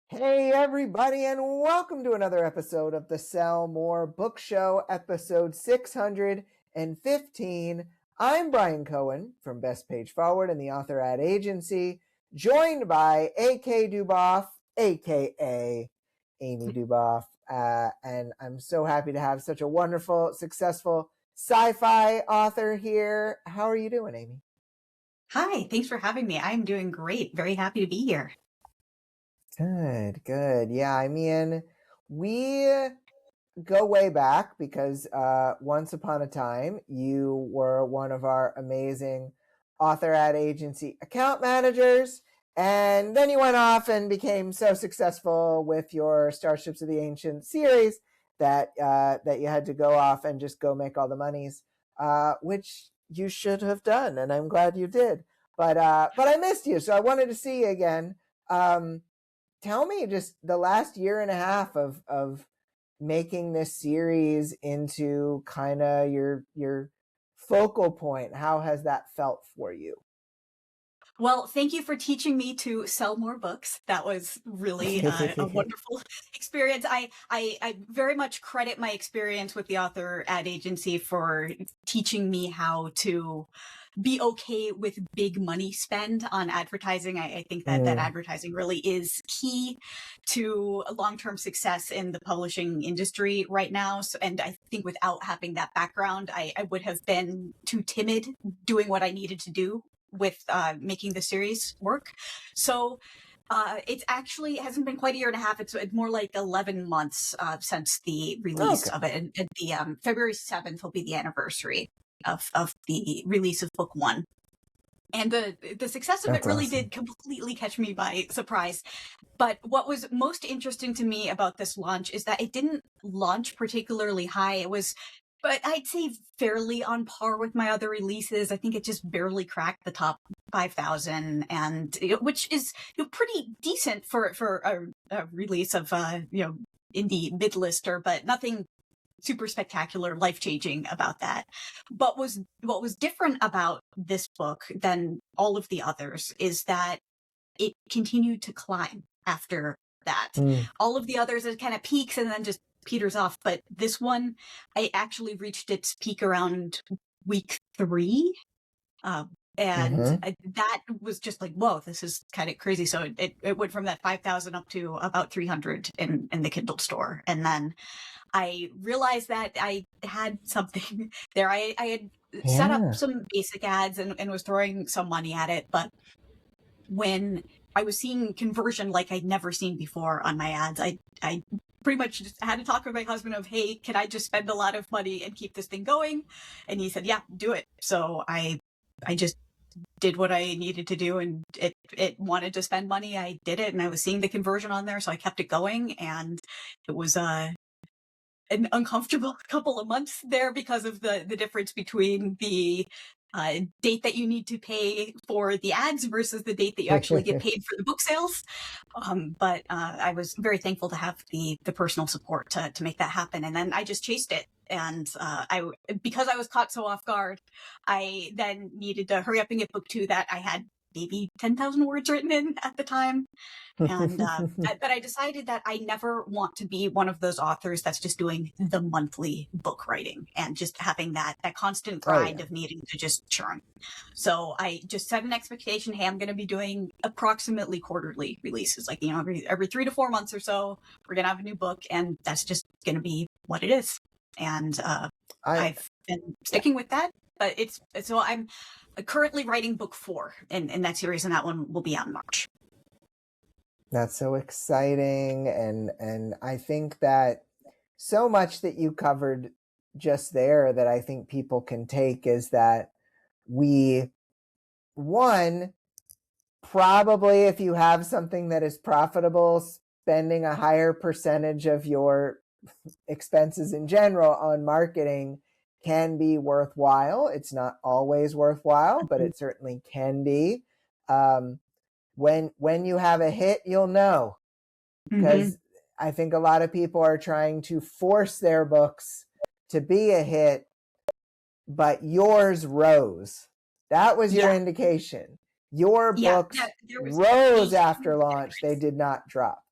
Hey, everybody, and welcome to another episode of the Sell More Book Show, episode 615. I'm Brian Cohen from Best Page Forward and the Author Ad Agency, joined by A.K. Duboff, a.k.a. Amy Duboff. And I'm so happy to have such a wonderful, successful sci-fi author here. How are you doing, Amy? Hi, thanks for having me. I'm doing great. Very happy to be here. Good. Yeah, I mean, we go way back because once upon a time, you were one of our amazing author ad agency account managers. And then you went off and became so successful with your Starships of the Ancient series that you had to go off and just go make all the monies, which you should have done. And I'm glad you did. But I missed you. So I wanted to see you again. Tell me just the last year and a half of making this series into kind of your focal point. How has that felt for you? Well, thank you for teaching me to sell more books. That was really a wonderful experience. I very much credit my experience with the author ad agency for teaching me how to be okay with big money spend on advertising. I think that advertising really is key to long-term success in the publishing industry right now. So, and I think without having that background, I would have been too timid doing what I needed to do with making the series work. So it's actually hasn't been quite a year and a half. It's more like 11 months since the release of it. And the February 7th will be the anniversary of the release of book one. And the success of it really did completely catch me by surprise. But what was most interesting to me about this launch is that it didn't launch particularly high. It was, but I'd say, fairly on par with my other releases. I think it just barely cracked the top 5,000, and which is pretty decent for a release of indie mid-lister, but nothing super spectacular, life-changing about that. But what was different about this book than all of the others is that it continued to climb after that. All of the others, it kind of peaks and then just peters off. But this one, I actually reached its peak around week 3. And that was just like, whoa, this is kind of crazy. So it went from that 5,000 up to about 300 in the Kindle store. And then I realized that I had something there. I had set up some basic ads and was throwing some money at it. But when I was seeing conversion like I'd never seen before on my ads, I pretty much just had to talk with my husband of, hey, can I just spend a lot of money and keep this thing going? And he said, yeah, do it. So I just did what I needed to do, and it wanted to spend money. I did it, and I was seeing the conversion on there, so I kept it going. And it was an uncomfortable couple of months there because of the difference between the date that you need to pay for the ads versus the date that you actually get paid for the book sales. But I was very thankful to have the personal support to make that happen. And then I just chased it. And because I was caught so off guard, I then needed to hurry up and get book 2 that I had maybe 10,000 words written in at the time. And but I decided that I never want to be one of those authors that's just doing the monthly book writing and just having that constant grind of needing to just churn. So I just set an expectation. Hey, I'm going to be doing approximately quarterly releases, like, every 3 to 4 months or so, we're going to have a new book, and that's just going to be what it is. And I've been sticking with that. But so I'm currently writing book 4 in that series, and that one will be out in March. That's so exciting. And I think that so much that you covered just there that I think people can take is that probably if you have something that is profitable, spending a higher percentage of your expenses in general on marketing can be worthwhile. It's not always worthwhile, but it certainly can be. When you have a hit, you'll know, because I think a lot of people are trying to force their books to be a hit, but yours rose. That was your indication. Your books rose after launch. They did not drop.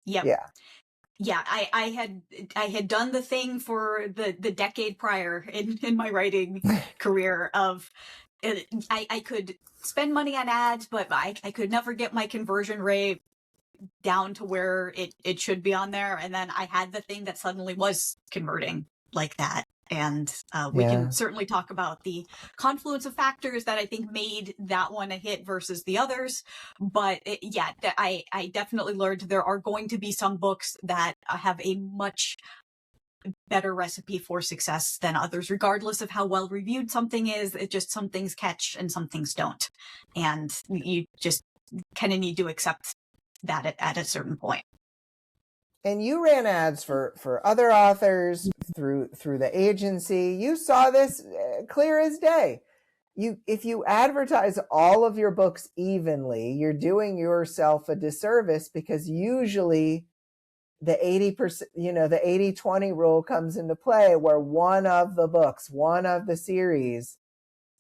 Yep. Yeah. Yeah, I had done the thing for the decade prior in my writing career of I could spend money on ads, but I could never get my conversion rate down to where it should be on there. And then I had the thing that suddenly was converting like that. And we can Yeah. certainly talk about the confluence of factors that I think made that one a hit versus the others. But yeah, I definitely learned there are going to be some books that have a much better recipe for success than others, regardless of how well reviewed something is. It just, some things catch and some things don't. And you just kind of need to accept that at a certain point. And you ran ads for other authors through the agency. You saw this clear as day. If you advertise all of your books evenly, you're doing yourself a disservice, because usually the 80%, the 80-20 rule comes into play, where one of the books, one of the series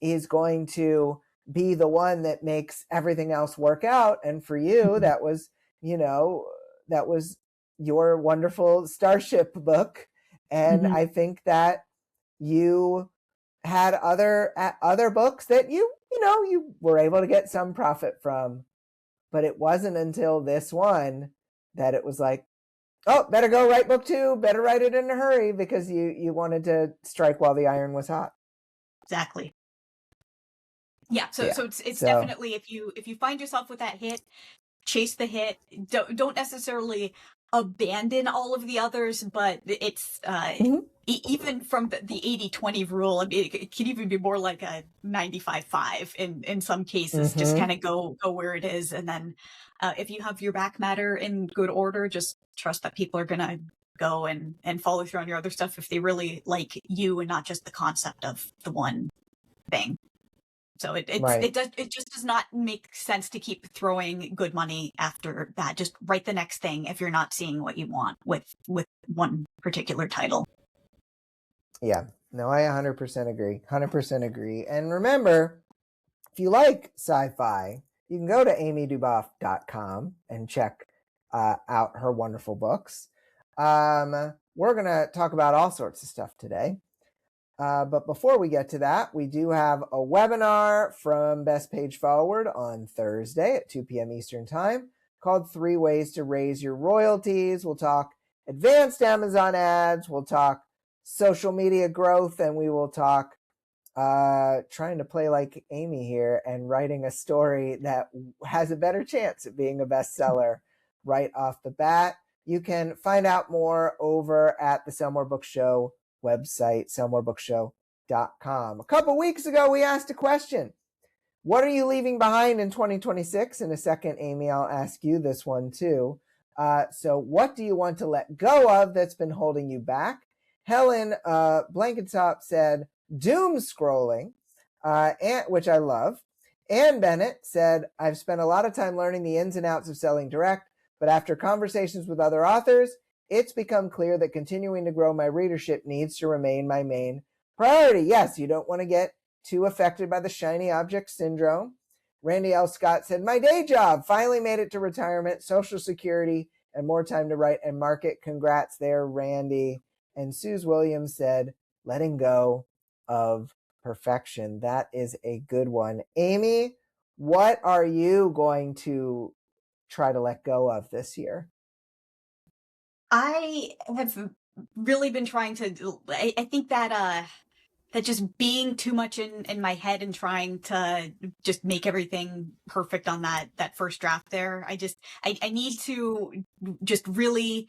is going to be the one that makes everything else work out. And for you, that was, that was your wonderful Starship book. And I think that you had other books that you were able to get some profit from, but it wasn't until this one that it was like, oh, better go write book 2, better write it in a hurry, because you wanted to strike while the iron was hot. Exactly. Yeah, so it's definitely, if you find yourself with that hit, chase the hit. Don't necessarily abandon all of the others, but it's even from the 80-20 rule, I mean, it can even be more like a 95-5 in some cases. Just kind of go where it is, and then if you have your back matter in good order, just trust that people are gonna go and follow through on your other stuff if they really like you and not just the concept of the one thing. So it just does not make sense to keep throwing good money after that. Just write the next thing if you're not seeing what you want with one particular title. Yeah, no, I 100% agree. 100% agree. And remember, if you like sci-fi, you can go to amyduboff.com and check out her wonderful books. We're going to talk about all sorts of stuff today. But before we get to that, we do have a webinar from Best Page Forward on Thursday at 2 p.m. Eastern Time called 3 Ways to Raise Your Royalties. We'll talk advanced Amazon ads, we'll talk social media growth, and we will talk trying to play like Amy here and writing a story that has a better chance at being a bestseller right off the bat. You can find out more over at the Sell More Books Show website, sellmorebookshow.com. A couple weeks ago, we asked a question. What are you leaving behind in 2026? In a second, Amy, I'll ask you this one too. So what do you want to let go of that's been holding you back? Helen Blanketop said, doom scrolling, which I love. Ann Bennett said, I've spent a lot of time learning the ins and outs of selling direct, but after conversations with other authors, it's become clear that continuing to grow my readership needs to remain my main priority. Yes, you don't want to get too affected by the shiny object syndrome. Randy L. Scott said, my day job finally made it to retirement, Social Security, and more time to write and market. Congrats there, Randy. And Suze Williams said, letting go of perfection. That is a good one. Amy, what are you going to try to let go of this year? I have really been trying to, I think that that just being too much in my head and trying to just make everything perfect on that first draft there. I need to just really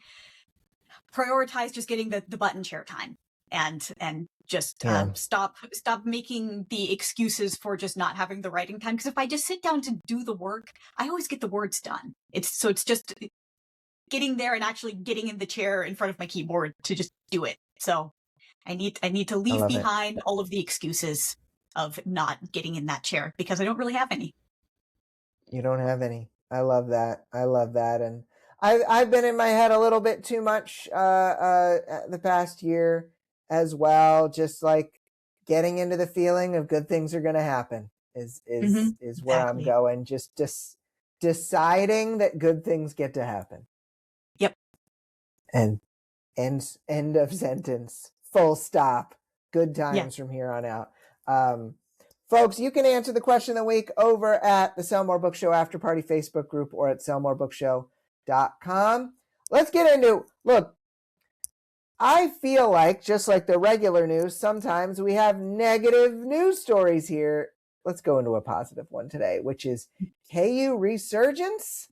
prioritize just getting the button chair time and just stop making the excuses for just not having the writing time. Because if I just sit down to do the work, I always get the words done. It's just getting there and actually getting in the chair in front of my keyboard to just do it. So I need to leave behind all of the excuses of not getting in that chair, because I don't really have any. You don't have any. I love that. And I've been in my head a little bit too much the past year as well. Just like getting into the feeling of good things are going to happen is where I'm going. Just deciding that good things get to happen. Yep. And end of sentence. Full stop. Good times Yeah. from here on out. Folks, you can answer the question of the week over at the Sell More Book Show After Party Facebook group or at sellmorebookshow.com. Let's get into, look, I feel like, just like the regular news, sometimes we have negative news stories here. Let's go into a positive one today, which is KU Resurgence.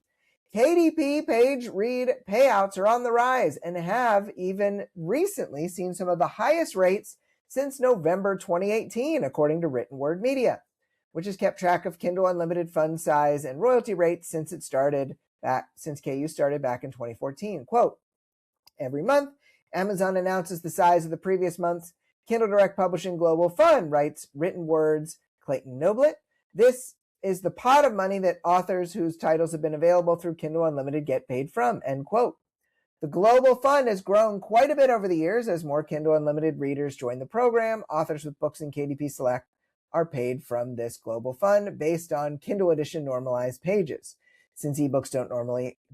KDP page read payouts are on the rise and have even recently seen some of the highest rates since November 2018, according to Written Word Media, which has kept track of Kindle Unlimited fund size and royalty rates since KU started back in 2014. Quote, every month, Amazon announces the size of the previous month's Kindle Direct Publishing Global Fund, writes Written Word's Clayton Noblet. This is the pot of money that authors whose titles have been available through Kindle Unlimited get paid from, end quote. The Global Fund has grown quite a bit over the years as more Kindle Unlimited readers join the program. Authors with books in KDP Select are paid from this Global Fund based on Kindle Edition normalized pages. Since ebooks don't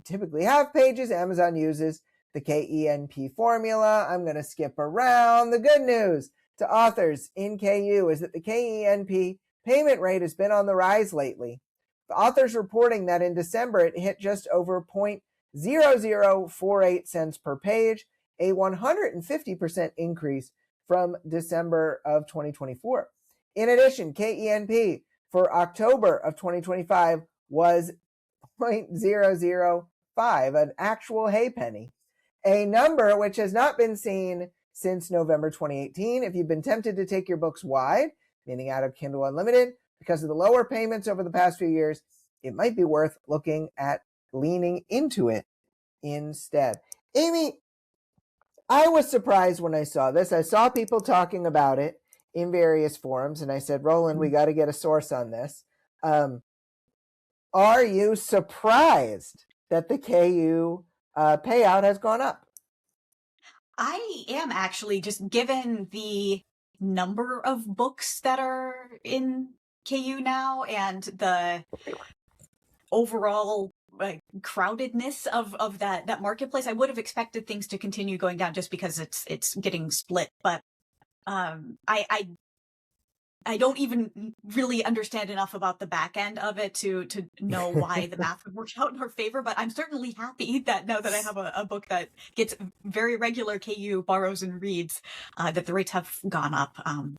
typically have pages, Amazon uses the KENP formula. I'm going to skip around. The good news to authors in KU is that the KENP payment rate has been on the rise lately. The authors reporting that in December it hit just over 0.0048 cents per page, a 150% increase from December of 2024. In addition, KENP for October of 2025 was 0.005, an actual hay penny, a number which has not been seen since November 2018. If you've been tempted to take your books wide, meaning out of Kindle Unlimited, because of the lower payments over the past few years, it might be worth looking at leaning into it instead. Amy, I was surprised when I saw this. I saw people talking about it in various forums, and I said, Roland, we got to get a source on this. Are you surprised that the KU payout has gone up? I am actually, just given the number of books that are in KU now and the overall crowdedness of that marketplace. I would have expected things to continue going down just because it's getting split. But I don't even really understand enough about the back end of it to know why the math would work out in our favor, but I'm certainly happy that now that I have a book that gets very regular KU borrows and reads, that the rates have gone up.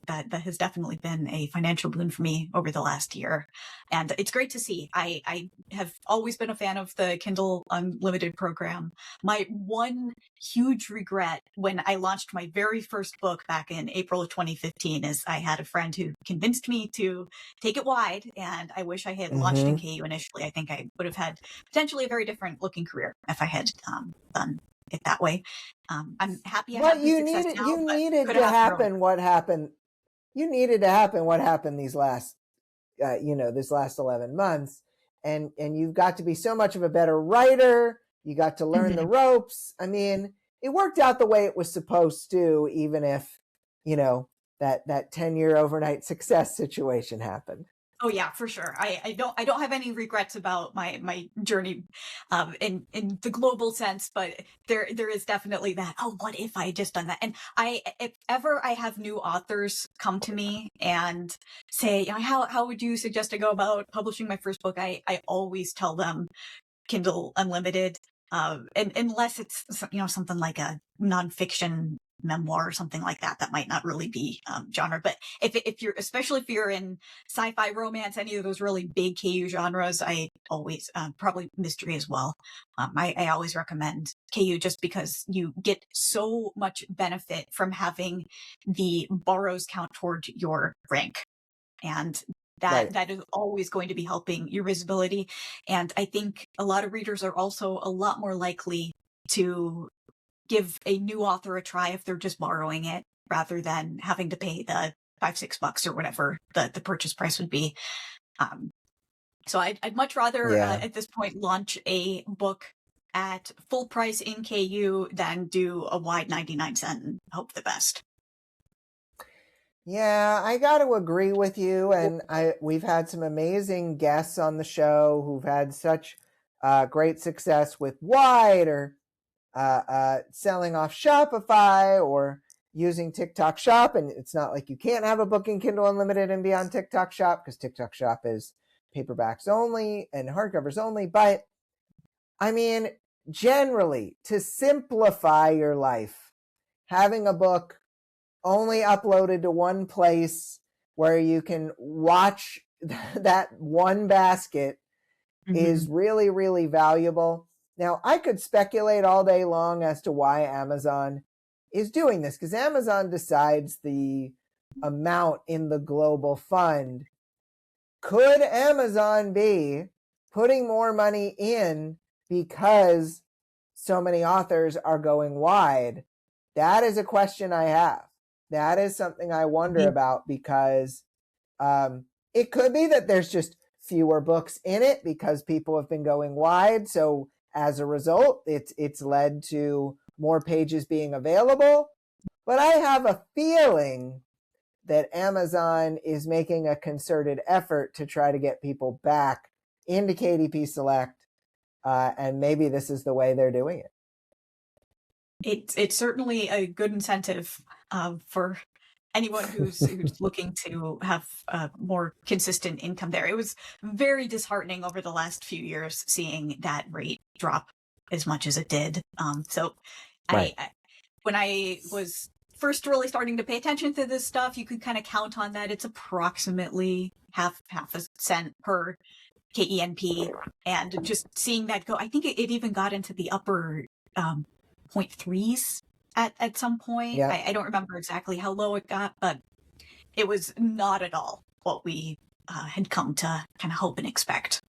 That has definitely been a financial boon for me over the last year. And it's great to see. I have always been a fan of the Kindle Unlimited program. My one huge regret when I launched my very first book back in April of 2015 is I had a friend who convinced me to take it wide, and I wish I had launched in KU initially. I think I would have had potentially a very different looking career if I had done it that way. I'm happy I have the success now. You needed to happen what happened. You needed to happen what happened these last, this last 11 months. And you've got to be so much of a better writer. You got to learn the ropes. I mean, it worked out the way it was supposed to, even if, that 10-year overnight success situation happened. Oh yeah, for sure. I don't have any regrets about my journey in the global sense, but there is definitely that, oh, what if I had just done that? And if ever I have new authors come to me and say, how would you suggest I go about publishing my first book? I always tell them Kindle Unlimited. And unless it's something like a nonfiction memoir or something like that might not really be genre. But especially if you're in sci-fi, romance, any of those really big KU genres, I always probably mystery as well. I always recommend KU just because you get so much benefit from having the borrows count toward your rank, and that is always going to be helping your visibility. And I think a lot of readers are also a lot more likely to give a new author a try if they're just borrowing it rather than having to pay the $5-6 or whatever the purchase price would be. So I'd much rather at this point launch a book at full price in KU than do a wide 99-cent and hope the best. Yeah, I got to agree with you. And we've had some amazing guests on the show who've had such great success with wide or selling off Shopify or using TikTok Shop. And it's not like you can't have a book in Kindle Unlimited and be on TikTok Shop, because TikTok Shop is paperbacks only and hardcovers only. But I mean, generally, to simplify your life, having a book only uploaded to one place where you can watch that one basket is really, really valuable. Now, I could speculate all day long as to why Amazon is doing this, because Amazon decides the amount in the global fund. Could Amazon be putting more money in because so many authors are going wide? That is a question I have. That is something I wonder about, because it could be that there's just fewer books in it because people have been going wide. So as a result, it's led to more pages being available. But I have a feeling that Amazon is making a concerted effort to try to get people back into KDP Select. And maybe this is the way they're doing it. It's certainly a good incentive for anyone who's looking to have a more consistent income there. It was very disheartening over the last few years seeing that rate drop as much as it did. So Right. when I was first really starting to pay attention to this stuff, you could kind of count on that. It's approximately half a cent per KENP, and just seeing that go, I think it even got into the upper 0.3s at some point. Yeah. I don't remember exactly how low it got, but it was not at all what we had come to kind of hope and expect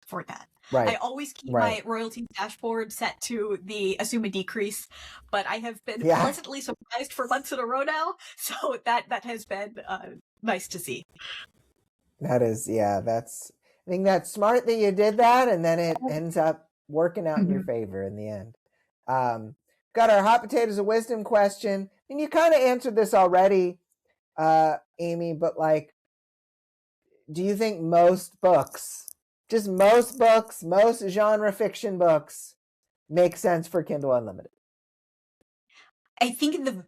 for that. Right. I always keep my royalties dashboard set to the assume a decrease, but I have been pleasantly surprised for months in a row now. So that has been nice to see. That is, I think that's smart that you did that, and then it ends up working out in your favor in the end. Got our hot potatoes of wisdom question, and you kind of answered this already, Amy, but like, do you think most books, most genre fiction books, make sense for Kindle Unlimited? I think in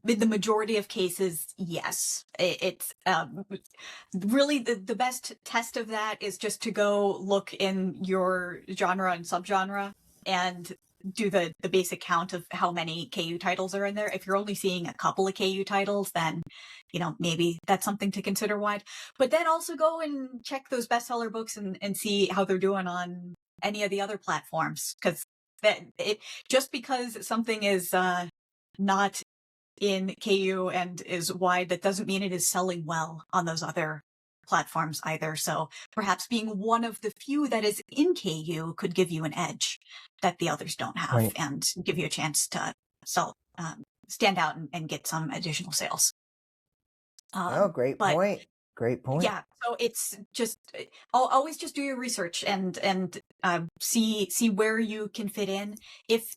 the majority of cases, yes. It's really the best test of that is just to go look in your genre and subgenre and do the basic count of how many KU titles are in there. If you're only seeing a couple of KU titles, then, maybe that's something to consider wide. But then also go and check those bestseller books and see how they're doing on any of the other platforms. Because just because something is not in KU and is wide, that doesn't mean it is selling well on those other platforms either. So perhaps being one of the few that is in KU could give you an edge that the others don't have, and give you a chance to stand out and get some additional sales. Great point. Yeah, so it's just always just do your research and see where you can fit in. If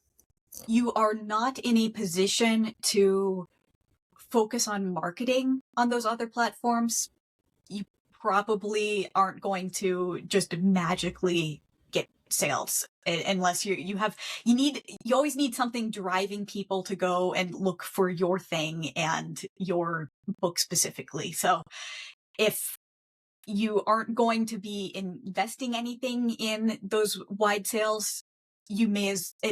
you are not in a position to focus on marketing on those other platforms, you probably aren't going to just magically get sales unless you always need something driving people to go and look for your thing and your book specifically. So if you aren't going to be investing anything in those wide sales,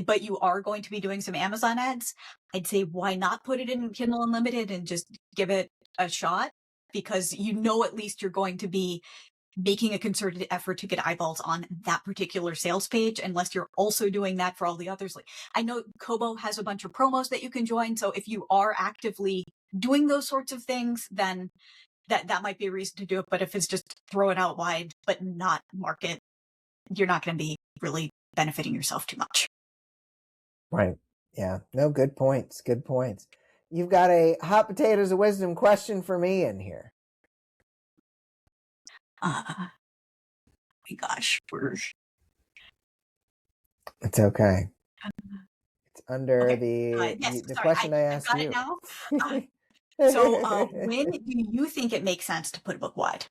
but you are going to be doing some Amazon ads, I'd say why not put it in Kindle Unlimited and just give it a shot, because at least you're going to be making a concerted effort to get eyeballs on that particular sales page, unless you're also doing that for all the others. Like, I know Kobo has a bunch of promos that you can join, so if you are actively doing those sorts of things, then that might be a reason to do it. But if it's just throw it out wide but not market, you're not going to be really benefiting yourself too much. Right. Yeah. No, good points. You've got a hot potatoes of wisdom question for me in here. My gosh, it's okay. It's under the question I asked you. It now. So when do you think it makes sense to put a book wide?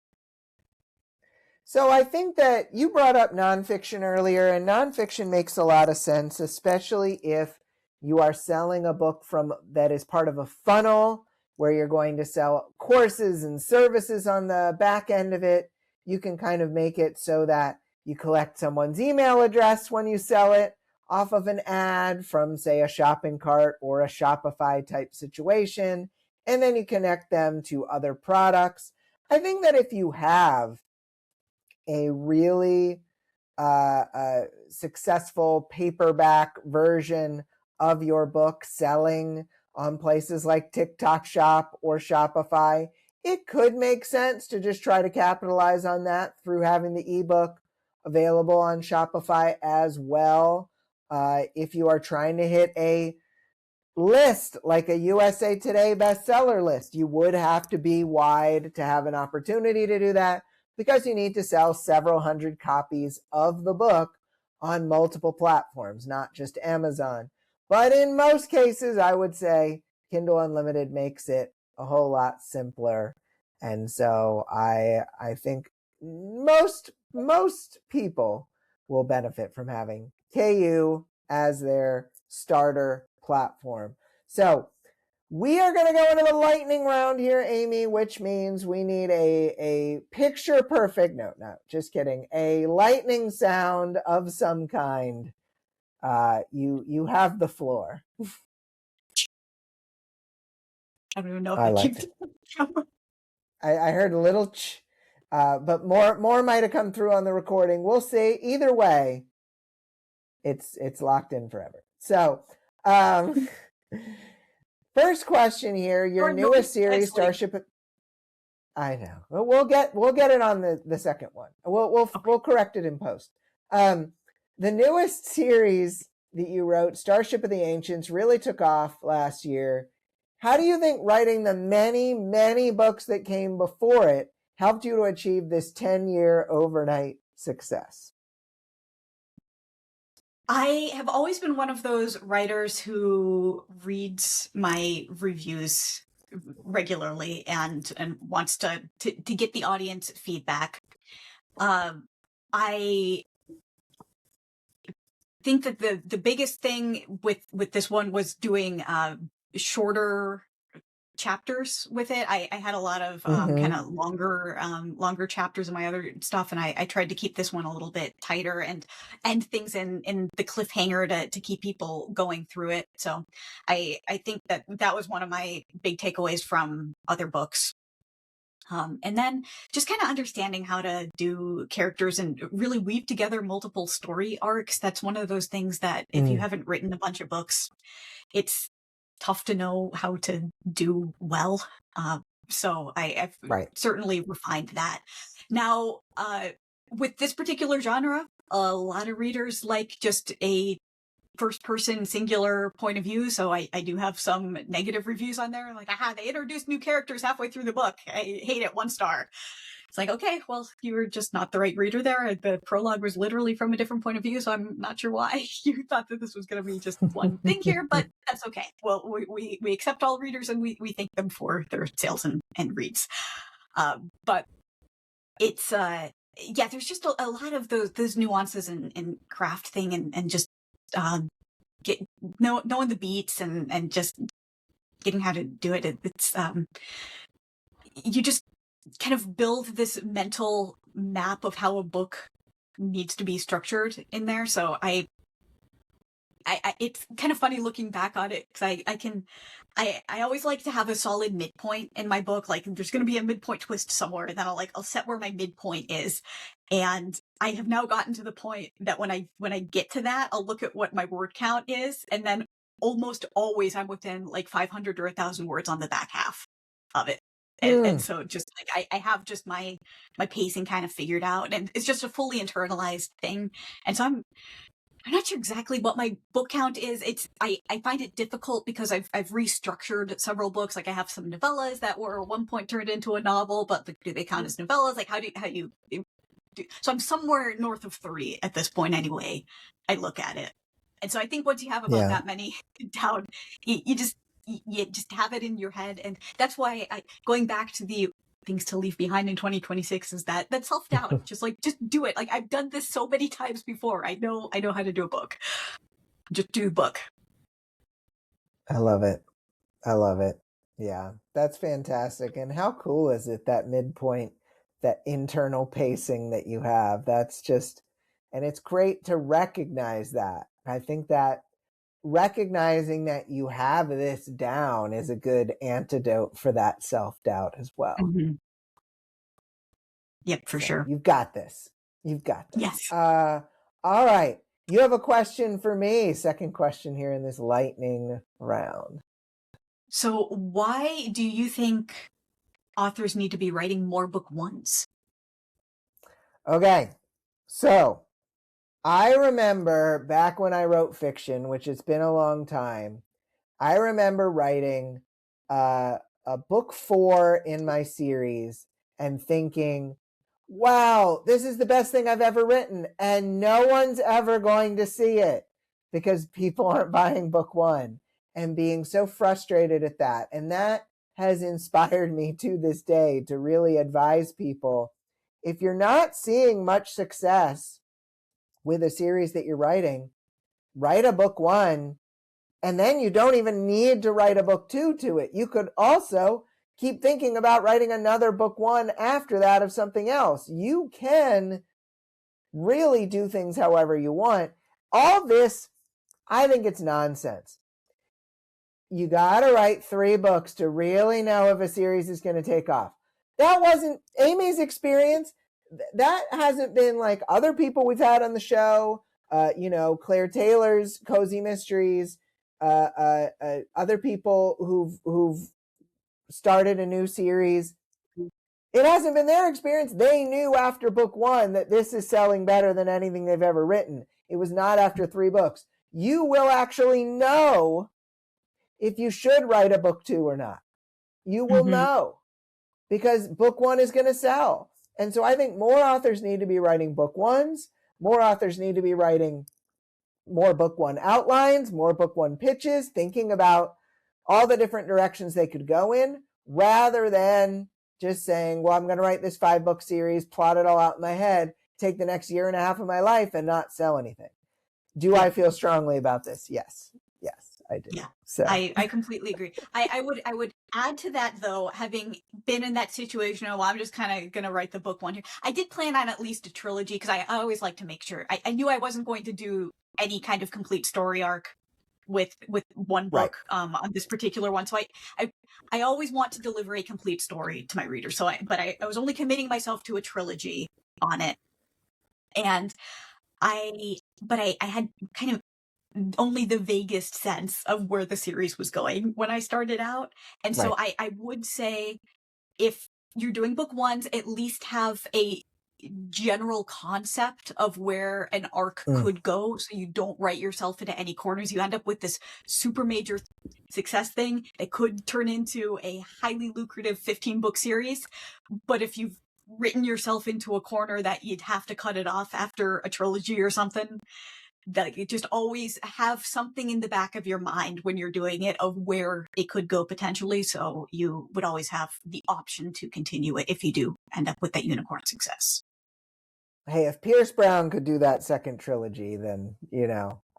So I think that you brought up nonfiction earlier, and nonfiction makes a lot of sense, especially if you are selling a book that is part of a funnel where you're going to sell courses and services on the back end of it. You can kind of make it so that you collect someone's email address when you sell it off of an ad from, say, a shopping cart or a Shopify type situation, and then you connect them to other products. I think that if you have a really successful paperback version of your book selling on places like TikTok Shop or Shopify, it could make sense to just try to capitalize on that through having the ebook available on Shopify as well. If you are trying to hit a list like a USA Today bestseller list, you would have to be wide to have an opportunity to do that, because you need to sell several hundred copies of the book on multiple platforms, not just Amazon. But in most cases, I would say Kindle Unlimited makes it a whole lot simpler. And so I think most people will benefit from having KU as their starter platform. So we are going to go into the lightning round here, Amy, which means we need a picture perfect, no, just kidding, a lightning sound of some kind. You have the floor. I don't even know if I I liked keep it. I heard a little but more might have come through on the recording. We'll see. Either way, it's locked in forever. So first question here, your newest series, Starship. I know. We'll get it on the second one. We'll correct it in post. The newest series that you wrote, Starship of the Ancients, really took off last year. How do you think writing the many books that came before it helped you to achieve this 10-year overnight success? I have always been one of those writers who reads my reviews regularly and wants to get the audience feedback. I think that the biggest thing with this one was doing shorter chapters with it. I had a lot of kind of longer chapters in my other stuff, and I tried to keep this one a little bit tighter and end things in the cliffhanger to keep people going through it. So I think that was one of my big takeaways from other books. And then just kind of understanding how to do characters and really weave together multiple story arcs. That's one of those things that if you haven't written a bunch of books, it's tough to know how to do well. So I've certainly refined that. Now, with this particular genre, a lot of readers like just a first-person singular point of view, so I do have some negative reviews on there, like, aha, they introduced new characters halfway through the book. I hate it, 1 star. It's like, okay, well, you were just not the right reader there. The prologue was literally from a different point of view, so I'm not sure why you thought that this was going to be just one thing here, but that's okay. Well, we accept all readers, and we thank them for their sales and reads. But it's, yeah, there's just a lot of those nuances and craft thing and just knowing the beats and just getting how to do it. It's you just kind of build this mental map of how a book needs to be structured in there. So I it's kind of funny looking back on it, because I always like to have a solid midpoint in my book. Like, there's going to be a midpoint twist somewhere, and then I'll set where my midpoint is. And I have now gotten to the point that when I get to that, I'll look at what my word count is, and then almost always I'm within like 500 or 1,000 words on the back half of it. And so just like I have just my pacing kind of figured out, and it's just a fully internalized thing. And so I'm not sure exactly what my book count is. I find it difficult because I've restructured several books. Like, I have some novellas that were at one point turned into a novel, but do they count as novellas? Like, how do you do? So I'm somewhere north of 3 at this point anyway. I look at it. And so I think once you have about that many down, you just have it in your head. And that's why going back to the things to leave behind in 2026 is that self-doubt. just do it. Like, I've done this so many times before. I know how to do a book. Just do a book. I love it. I love it. Yeah, that's fantastic. And how cool is it, that midpoint, that internal pacing that you have? That's just, and it's great to recognize that. I think that recognizing that you have this down is a good antidote for that self-doubt as well. Mm-hmm. Yep, for So sure. you've got this. You've got this. Yes. All right. You have a question for me. Second question here in this lightning round. So why do you think authors need to be writing more book ones? Okay. So I remember back when I wrote fiction, which has been a long time, I remember writing a book 4 in my series and thinking, wow, this is the best thing I've ever written. And no one's ever going to see it because people aren't buying book 1, and being so frustrated at that. And that has inspired me to this day to really advise people, if you're not seeing much success with a series that you're writing, write a book 1, and then you don't even need to write a book 2 to it. You could also keep thinking about writing another book 1 after that of something else. You can really do things however you want. All this, I think it's nonsense. You got to write 3 books to really know if a series is going to take off. That wasn't Amy's experience. That hasn't been like other people we've had on the show. Claire Taylor's Cozy Mysteries, other people who've started a new series. It hasn't been their experience. They knew after book 1 that this is selling better than anything they've ever written. It was not after 3 books. You will actually know if you should write a book 2 or not. You will know, because book 1 is going to sell. And so I think more authors need to be writing book 1s. More authors need to be writing more book 1 outlines, more book 1 pitches, thinking about all the different directions they could go in, rather than just saying, well, I'm going to write this 5-book series, plot it all out in my head, take the next year and a half of my life and not sell anything. Do I feel strongly about this? Yes. Yes, I do. Yeah. So I completely agree. I would add to that, though, having been in that situation, well, I'm just kind of going to write the book 1 here. I did plan on at least a trilogy, because I always like to make sure. I knew I wasn't going to do any kind of complete story arc with one book on this particular one. So I always want to deliver a complete story to my reader. So I was only committing myself to a trilogy on it. And I had kind of only the vaguest sense of where the series was going when I started out. And so I would say, if you're doing book 1s, at least have a general concept of where an arc could go, so you don't write yourself into any corners. You end up with this super major success thing that could turn into a highly lucrative 15-book series. But if you've written yourself into a corner that you'd have to cut it off after a trilogy or something, that you just always have something in the back of your mind when you're doing it of where it could go potentially. So you would always have the option to continue it if you do end up with that unicorn success. Hey, if Pierce Brown could do that second trilogy, then,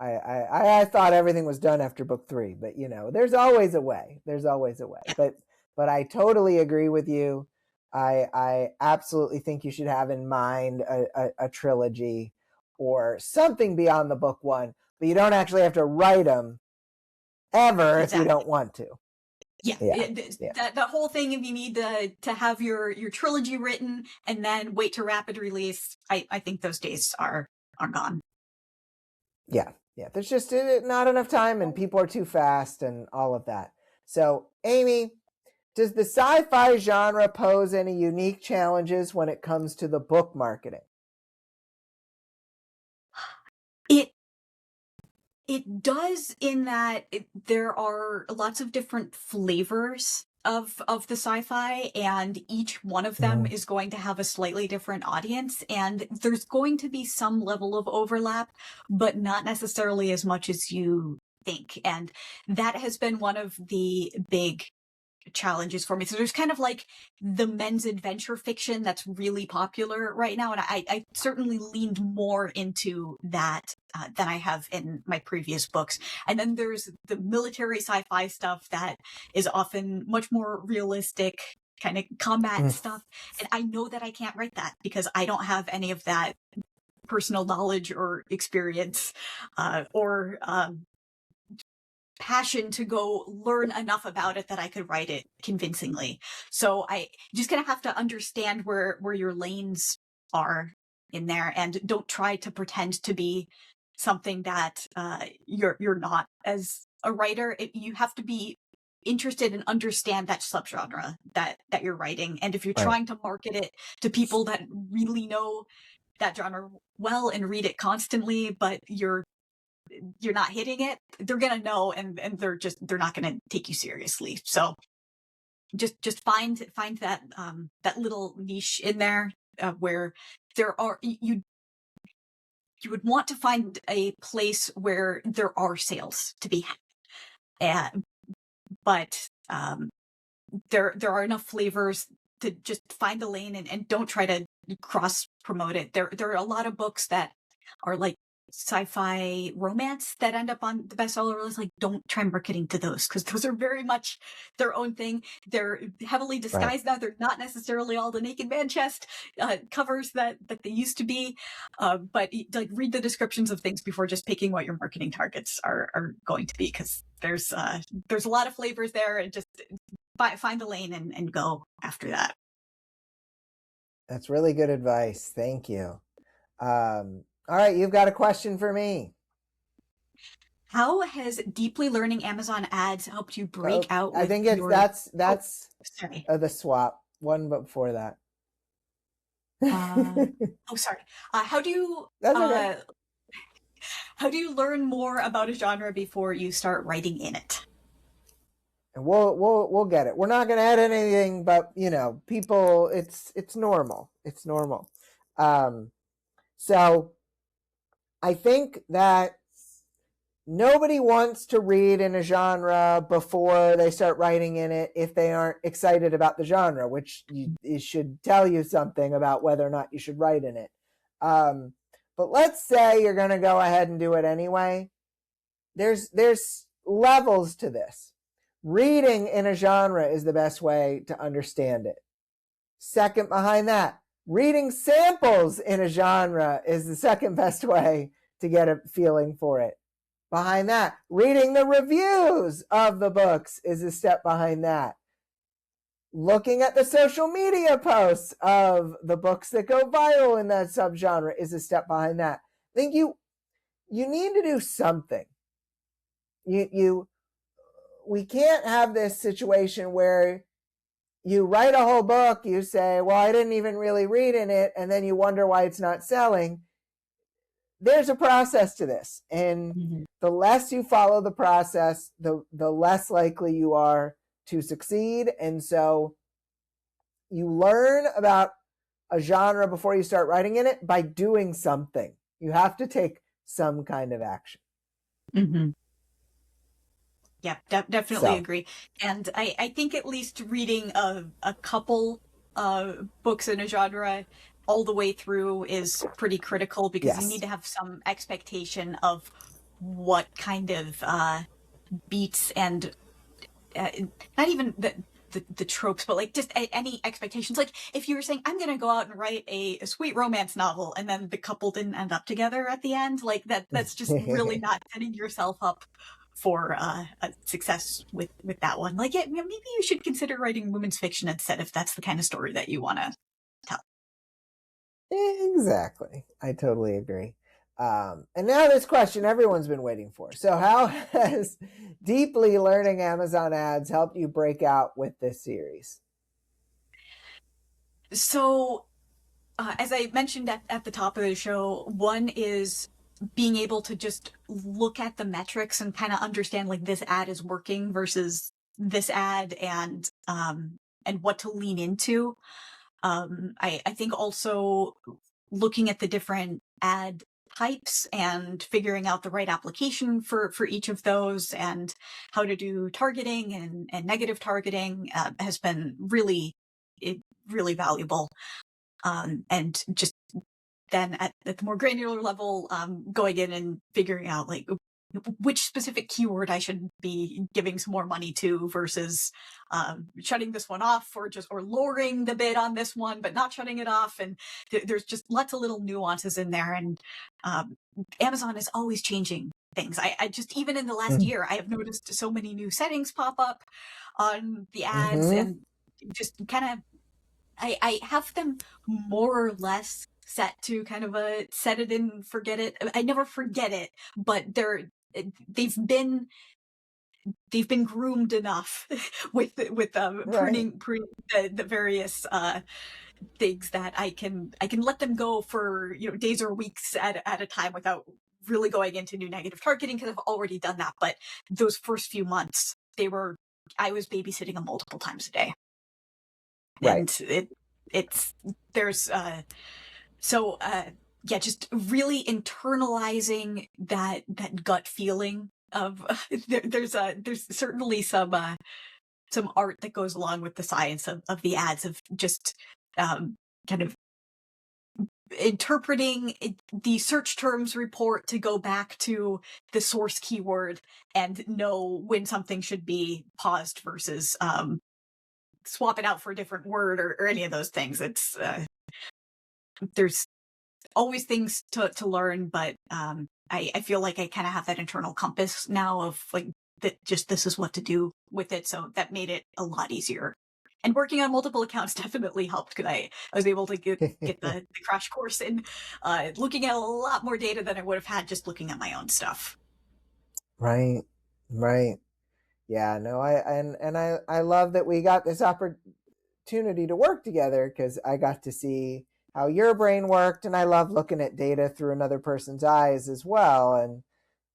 I thought everything was done after book 3, but there's always a way. There's always a way. But I totally agree with you. I absolutely think you should have in mind a trilogy or something beyond the book 1, but you don't actually have to write them ever if you don't want to. That whole thing, if you need to have your trilogy written and then wait to rapid release, I think those days are gone. Yeah. There's just not enough time, and people are too fast and all of that. So, Amy, does the sci-fi genre pose any unique challenges when it comes to the book marketing? It does, in that there are lots of different flavors of the sci-fi, and each one of them is going to have a slightly different audience, and there's going to be some level of overlap, but not necessarily as much as you think. And that has been one of the big challenges for me. So there's kind of like the men's adventure fiction that's really popular right now. And I certainly leaned more into that than I have in my previous books. And then there's the military sci-fi stuff that is often much more realistic, kind of combat stuff. And I know that I can't write that because I don't have any of that personal knowledge or experience or passion to go learn enough about it that I could write it convincingly. So I just gonna have to understand where your lanes are in there, and don't try to pretend to be something that you're not as a writer. You have to be interested and understand that subgenre that you're writing. And if you're Right. trying to market it to people that really know that genre well and read it constantly, but you're not hitting it, they're gonna know, and they're not gonna take you seriously. So just find that that little niche in there where there are you would want to find a place where there are sales to be had, but there are enough flavors to just find a lane, and don't try to cross promote it. There are a lot of books that are like sci-fi romance that end up on the bestseller list. Like, don't try marketing to those because those are very much their own thing. They're heavily disguised now. They're not necessarily all the naked man chest covers that they used to be. But like, read the descriptions of things before just picking what your marketing targets are going to be, because there's a lot of flavors there, and just find a lane and go after that. That's really good advice. Thank you. All right, you've got a question for me. How has deeply learning Amazon ads helped you break out with I think it's your... that's sorry. the swap one before that. Sorry. How do you That's okay. How do you learn more about a genre before you start writing in it? And we'll get it. We're not going to add anything, but people, it's normal. It's normal. So I think that nobody wants to read in a genre before they start writing in it if they aren't excited about the genre, which it should tell you something about whether or not you should write in it. But let's say you're going to go ahead and do it anyway. There's levels to this. Reading in a genre is the best way to understand it. Second behind that, reading samples in a genre is the second best way to get a feeling for it. Behind that, reading the reviews of the books is a step behind that. Looking at the social media posts of the books that go viral in that subgenre is a step behind that. I think you need to do something. We can't have this situation where you write a whole book, you say, well, I didn't even really read in it, and then you wonder why it's not selling. There's a process to this, and the less you follow the process, the less likely you are to succeed. And so you learn about a genre before you start writing in it by doing something. You have to take some kind of action. Mm-hmm. Yeah, definitely agree. And I think at least reading a couple books in a genre all the way through is pretty critical, because you need to have some expectation of what kind of beats and not even the tropes, but like just any expectations. Like if you were saying, I'm going to go out and write a sweet romance novel, and then the couple didn't end up together at the end, like that's just really not setting yourself up for a success with that one. Like, maybe you should consider writing women's fiction instead, if that's the kind of story that you want to tell. Exactly. I totally agree. And now this question everyone's been waiting for. So how has deeply learning Amazon ads helped you break out with this series? So, as I mentioned at the top of the show, one is being able to just look at the metrics and kind of understand, like, this ad is working versus this ad, and what to lean into. I think also looking at the different ad types and figuring out the right application for each of those, and how to do targeting and negative targeting has been really valuable. And just then at the more granular level, going in and figuring out like which specific keyword I should be giving some more money to versus shutting this one off, or lowering the bid on this one but not shutting it off. And there's just lots of little nuances in there. And Amazon is always changing things. I just, even in the last year, I have noticed so many new settings pop up on the ads, and just kind of I have them more or less set to kind of a set it and forget it. I never forget it, but they've been groomed enough with pruning the various things that I can let them go for days or weeks at a time without really going into new negative targeting, because I've already done that. But those first few months, I was babysitting them multiple times a day. Right. And just really internalizing that gut feeling of there's certainly some art that goes along with the science of the ads, of just kind of interpreting the search terms report to go back to the source keyword and know when something should be paused versus swap it out for a different word or any of those things. It's there's always things to learn, but I feel like I kind of have that internal compass now of like that, just this is what to do with it. So that made it a lot easier. And working on multiple accounts definitely helped, because I was able to get the crash course in looking at a lot more data than I would have had just looking at my own stuff. Right. Yeah, no, I love that we got this opportunity to work together, because I got to see how your brain worked, and I love looking at data through another person's eyes as well. And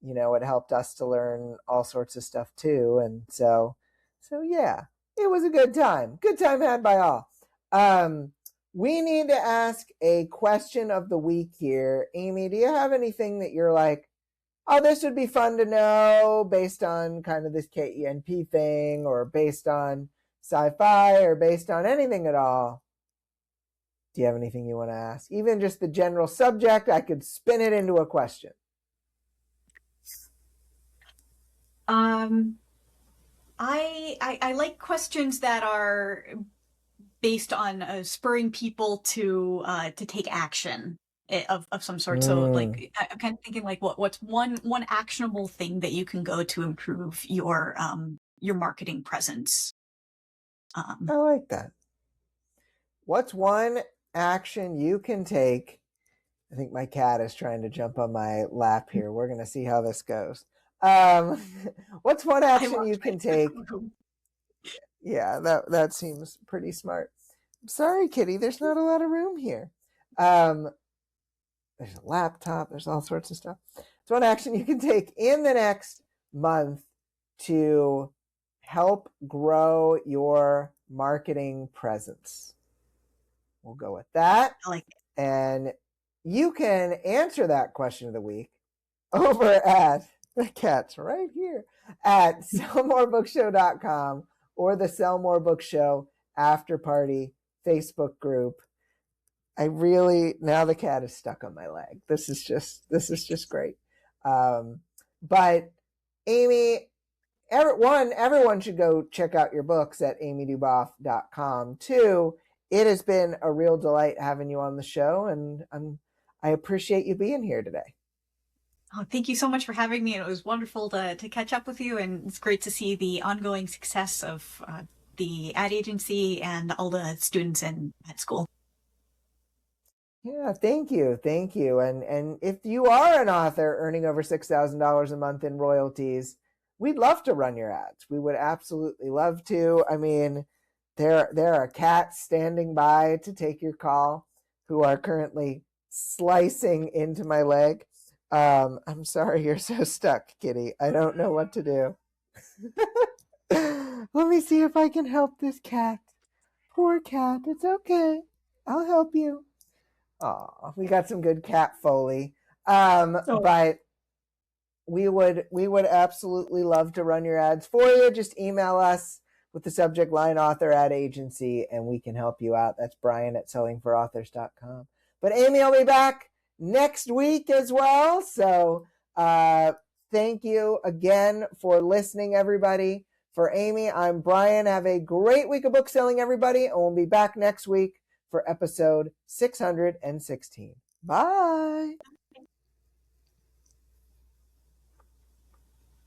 it helped us to learn all sorts of stuff too. And so yeah, it was a good time had by all. We need to ask a question of the week here. Amy, do you have anything that you're like, oh, this would be fun to know, based on kind of this KENP thing, or based on sci-fi, or based on anything at all? Do you have anything you want to ask? Even just the general subject, I could spin it into a question. I like questions that are based on spurring people to take action of some sort. So like I'm kind of thinking like what's one actionable thing that you can go to improve your marketing presence. I like that. What's one action you can take? I think my cat is trying to jump on my lap here. We're going to see how this goes. What's one action you can take? Yeah, that seems pretty smart. I'm sorry, Kitty. There's not a lot of room here. There's a laptop. There's all sorts of stuff. It's one action you can take in the next month to help grow your marketing presence. We'll go with that. I like it. And you can answer that question of the week over at, the cat's right here, at sellmorebookshow.com, or the Sell More Book Show After Party Facebook group. Now the cat is stuck on my leg. This is just great. But Amy, everyone should go check out your books at amyduboff.com too. It has been a real delight having you on the show, and I appreciate you being here today. Oh, thank you so much for having me. It was wonderful to catch up with you, and it's great to see the ongoing success of the ad agency and all the students in med school. Yeah, thank you. And if you are an author earning over $6,000 a month in royalties, we'd love to run your ads. We would absolutely love to. I mean, there are cats standing by to take your call, who are currently slicing into my leg. I'm sorry you're so stuck, Kitty. I don't know what to do. Let me see if I can help this cat. Poor cat. It's okay. I'll help you. Aw, we got some good cat Foley. Oh. But we would absolutely love to run your ads for you. Just email us with the subject line author ad agency and we can help you out. That's Brian at sellingforauthors.com. But Amy will be back next week as well. So thank you again for listening, everybody. For Amy, I'm Brian. Have a great week of book selling, everybody. And we'll be back next week for episode 616. Bye.